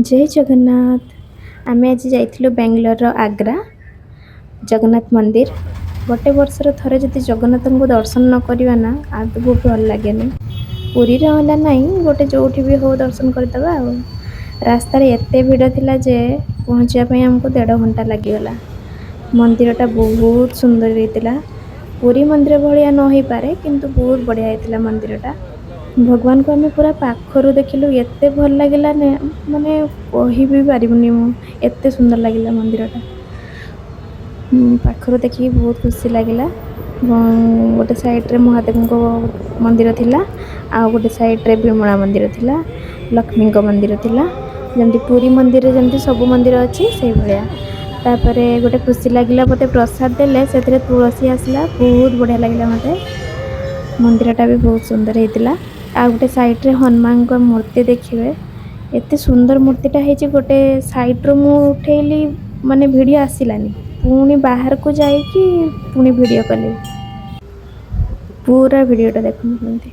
जय जगन्नाथ। आमे आज जाइथिलु बेंगलोर आग्रा जगन्नाथ मंदिर। गोटे वर्षर थरे जदि जगन्नाथଙ୍କୁ दर्शन न करिबा ना आदबु भल लागेनी। पुरी रे होला नाही गोटे जोठी भी हो दर्शन करदबा आ रास्ता रे एते भीड़ थिला जे पहुंचिया पई हमको 1.5 घंटा लागिगला। मंदिरटा बहुत सुंदर हेतिला। पुरी मंदिर भलिया न होई पारे किंतु बहुत बढ़िया हेतिला मंदिरटा। भगवान को आम पूरा पाखर देखिलु एते भल लगिला ने माने कहि भी पारिबुनी मु एते सुंदर लगिला मंदिरटा। पाखर देखि बहुत खुशी लगिला। गोटे साइड रे महादेव को मंदिर थिला आ गोटे साइड रे विमला मंदिर थिला, लक्ष्मी को मंदिर थिला। जंती पुरी मंदिर रे जंती सब मंदिर अछि से भलिया। तापरे गोटे खुशी लगिला मते प्रसाद देले सेतरे तुलसी आसला बहुत बढ़िया लगिला मते। मंदिरटा भी बहुत सुंदर हेतिला। आ गोटे साइड रे हनुमान को मूर्ति देखिबे एते सुंदर मूर्तिटा हेची गोटे साइड रो मु उठेली माने वीडियो आसिलानी पुणी बाहर को जाईकी पुणी वीडियो कली पूरा वीडियोटा देखुन केमती।